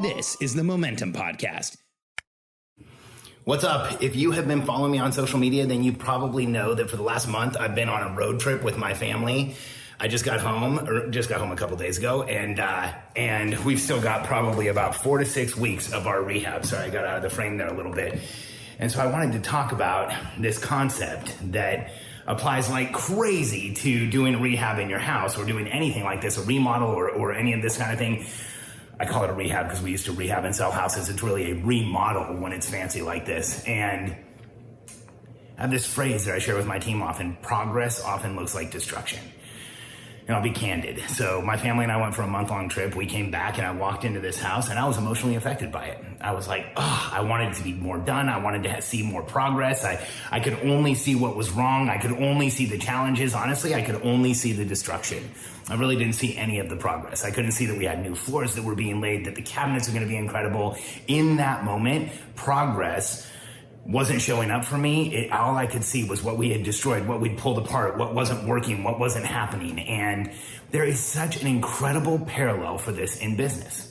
This is the Momentum Podcast. What's up? If you have been following me on social media, then you probably know that for the last month, I've been on a road trip with my family. I just got home a couple days ago, and we've still got probably about 4 to 6 weeks of our rehab. Sorry, I got out of the frame there a little bit. And so I wanted to talk about this concept that applies like crazy to doing rehab in your house or doing anything like this, a remodel or any of this kind of thing. I call it a rehab because we used to rehab and sell houses. It's really a remodel when it's fancy like this. And I have this phrase that I share with my team often: progress often looks like destruction. And I'll be candid. So my family and I went for a month-long trip. We came back and I walked into this house and I was emotionally affected by it. I was like, I wanted it to be more done. I wanted to see more progress. I could only see what was wrong. I could only see the challenges. Honestly, I could only see the destruction. I really didn't see any of the progress. I couldn't see that we had new floors that were being laid, that the cabinets were going to be incredible. In that moment, progress wasn't showing up for me. All I could see was what we had destroyed, what we'd pulled apart, what wasn't working, what wasn't happening. And there is such an incredible parallel for this in business.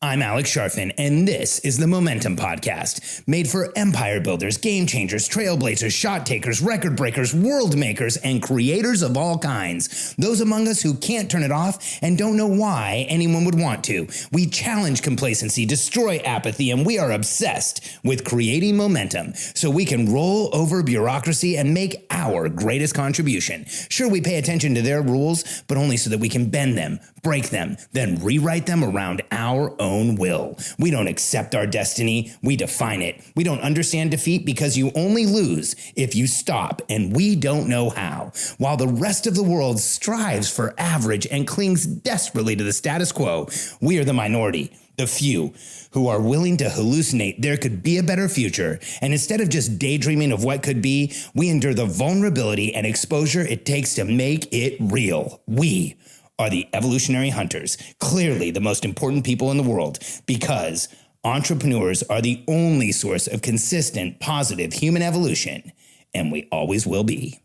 I'm Alex Sharfin, and this is the Momentum Podcast, made for empire builders, game changers, trailblazers, shot takers, record breakers, world makers, and creators of all kinds. Those among us who can't turn it off and don't know why anyone would want to. We challenge complacency, destroy apathy, and we are obsessed with creating momentum so we can roll over bureaucracy and make our greatest contribution. Sure, we pay attention to their rules, but only so that we can bend them, break them, then rewrite them around our own will. We don't accept our destiny, we define it. We don't understand defeat because you only lose if you stop, and we don't know how. While the rest of the world strives for average and clings desperately to the status quo, we are the minority, the few, who are willing to hallucinate there could be a better future. And instead of just daydreaming of what could be, we endure the vulnerability and exposure it takes to make it real. We are the evolutionary hunters, clearly the most important people in the world, because entrepreneurs are the only source of consistent, positive human evolution, and we always will be.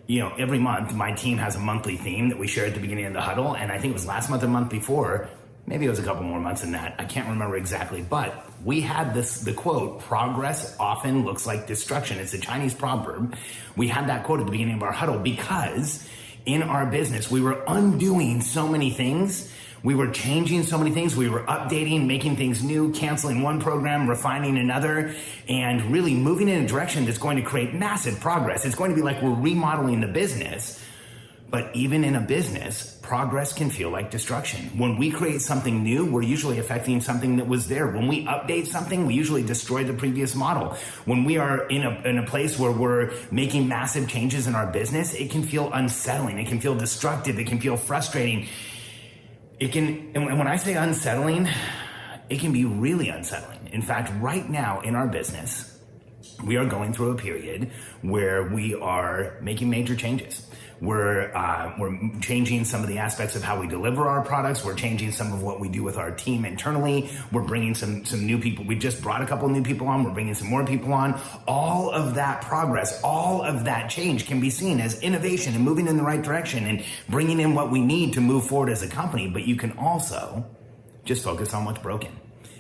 You know, every month, my team has a monthly theme that we share at the beginning of the huddle, and I think it was last month or month before, maybe it was a couple more months than that, I can't remember exactly, but we had the quote, progress often looks like destruction. It's a Chinese proverb. We had that quote at the beginning of our huddle because in our business, we were undoing so many things. We were changing so many things. We were updating, making things new, canceling one program, refining another, and really moving in a direction that's going to create massive progress. It's going to be like we're remodeling the business. But even in a business, progress can feel like destruction. When we create something new, we're usually affecting something that was there. When we update something, we usually destroy the previous model. When we are in a place where we're making massive changes in our business, it can feel unsettling. It can feel destructive. It can feel frustrating. And when I say unsettling, it can be really unsettling. In fact, right now in our business, we are going through a period where we are making major changes. We're changing some of the aspects of how we deliver our products. We're changing some of what we do with our team internally. We're bringing some new people. We just brought a couple new people on. We're bringing some more people on. All of that progress, all of that change can be seen as innovation and moving in the right direction and bringing in what we need to move forward as a company. But you can also just focus on what's broken.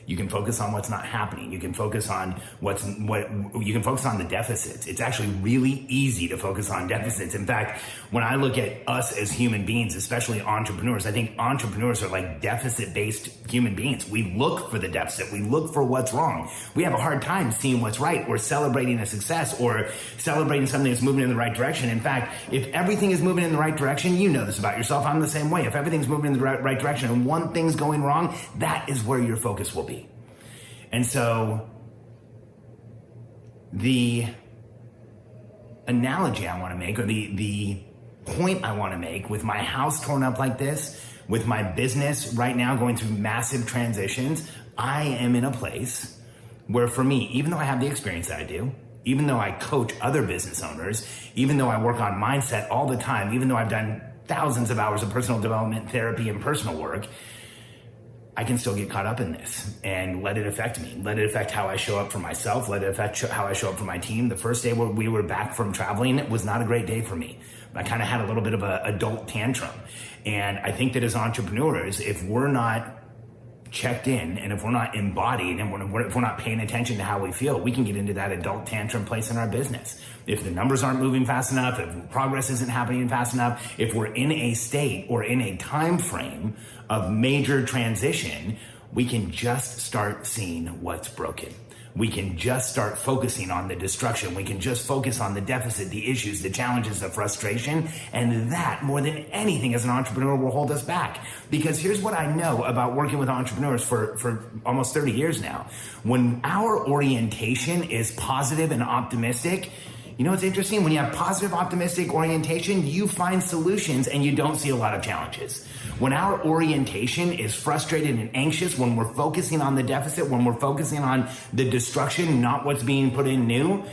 You can focus on what's not happening. You can focus on you can focus on the deficits. It's actually really easy to focus on deficits. In fact, when I look at us as human beings, especially entrepreneurs, I think entrepreneurs are like deficit-based human beings. We look for the deficit. We look for what's wrong. We have a hard time seeing what's right or celebrating a success or celebrating something that's moving in the right direction. In fact, if everything is moving in the right direction, you know this about yourself. I'm the same way. If everything's moving in the right direction and one thing's going wrong, that is where your focus will be. And so the analogy I want to make, or the point I want to make with my house torn up like this, with my business right now going through massive transitions, I am in a place where for me, even though I have the experience that I do, even though I coach other business owners, even though I work on mindset all the time, even though I've done thousands of hours of personal development, therapy, and personal work, I can still get caught up in this and let it affect me. Let it affect how I show up for myself. Let it affect how I show up for my team. The first day where we were back from traveling, it was not a great day for me. I kind of had a little bit of an adult tantrum. And I think that as entrepreneurs, if we're not checked in, and if we're not embodied, and if we're not paying attention to how we feel, we can get into that adult tantrum place in our business. If the numbers aren't moving fast enough, if progress isn't happening fast enough, if we're in a state or in a time frame of major transition, we can just start seeing what's broken. We can just start focusing on the destruction. We can just focus on the deficit, the issues, the challenges, the frustration. And that, more than anything as an entrepreneur, will hold us back. Because here's what I know about working with entrepreneurs for almost 30 years now. When our orientation is positive and optimistic, you know what's interesting? When you have positive, optimistic orientation, you find solutions and you don't see a lot of challenges. When our orientation is frustrated and anxious, when we're focusing on the deficit, when we're focusing on the destruction, not what's being put in new,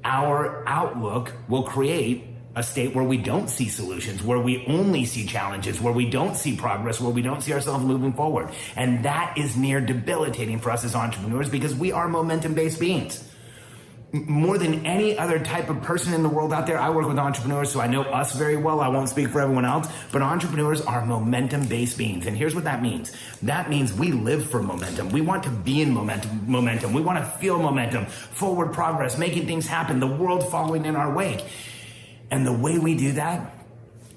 our outlook will create a state where we don't see solutions, where we only see challenges, where we don't see progress, where we don't see ourselves moving forward. And that is near debilitating for us as entrepreneurs, because we are momentum-based beings. More than any other type of person in the world out there, I work with entrepreneurs, so I know us very well. I won't speak for everyone else, but entrepreneurs are momentum-based beings. And here's what that means. That means we live for momentum. We want to be in momentum. We want to feel momentum, forward progress, making things happen, the world following in our wake. And the way we do that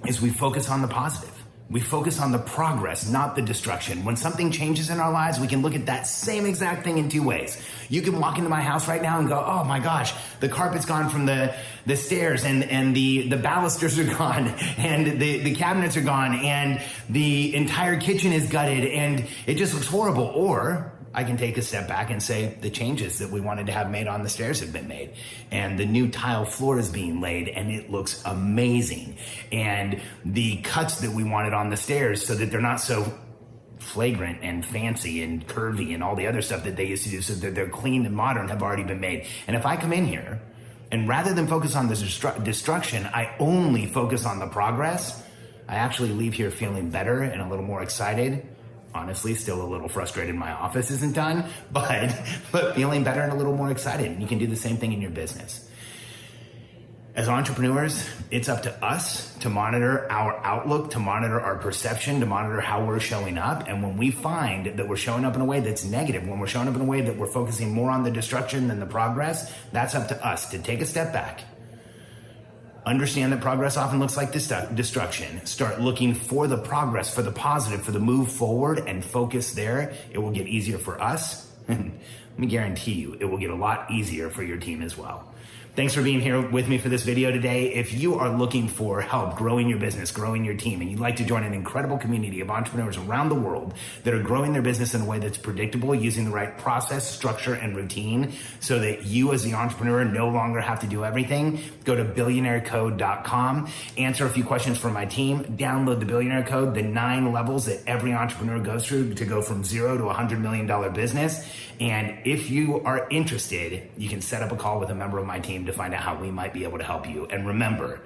is we focus on the positive. We focus on the progress, not the destruction. When something changes in our lives, we can look at that same exact thing in two ways. You can walk into my house right now and go, oh my gosh, the carpet's gone from the stairs, and the balusters are gone, and the cabinets are gone, and the entire kitchen is gutted, and it just looks horrible. Or I can take a step back and say the changes that we wanted to have made on the stairs have been made, and the new tile floor is being laid and it looks amazing, and the cuts that we wanted on the stairs so that they're not so flagrant and fancy and curvy and all the other stuff that they used to do, so that they're clean and modern, have already been made. And if I come in here and rather than focus on the destruction, I only focus on the progress, I actually leave here feeling better and a little more excited. Honestly, still a little frustrated my office isn't done, but feeling better and a little more excited. And you can do the same thing in your business. As entrepreneurs, it's up to us to monitor our outlook, to monitor our perception, to monitor how we're showing up. And when we find that we're showing up in a way that's negative, when we're showing up in a way that we're focusing more on the destruction than the progress, that's up to us to take a step back. Understand that progress often looks like destruction. Start looking for the progress, for the positive, for the move forward, and focus there. It will get easier for us. And let me guarantee you, it will get a lot easier for your team as well. Thanks for being here with me for this video today. If you are looking for help growing your business, growing your team, and you'd like to join an incredible community of entrepreneurs around the world that are growing their business in a way that's predictable, using the right process, structure, and routine, so that you as the entrepreneur no longer have to do everything, go to billionairecode.com, answer a few questions from my team, download the Billionaire Code, the 9 levels that every entrepreneur goes through to go from zero to $100 million business. And if you are interested, you can set up a call with a member of my team to find out how we might be able to help you. And remember,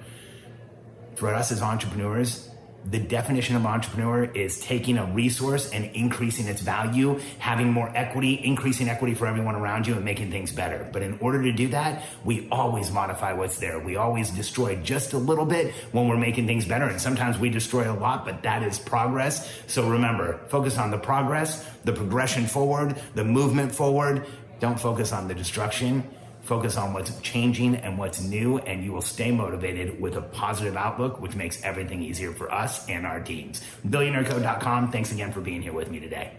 for us as entrepreneurs, the definition of entrepreneur is taking a resource and increasing its value, having more equity, increasing equity for everyone around you, and making things better. But in order to do that, we always modify what's there. We always destroy just a little bit when we're making things better. And sometimes we destroy a lot, but that is progress. So remember, focus on the progress, the progression forward, the movement forward. Don't focus on the destruction. Focus on what's changing and what's new, and you will stay motivated with a positive outlook, which makes everything easier for us and our teams. BillionaireCode.com. Thanks again for being here with me today.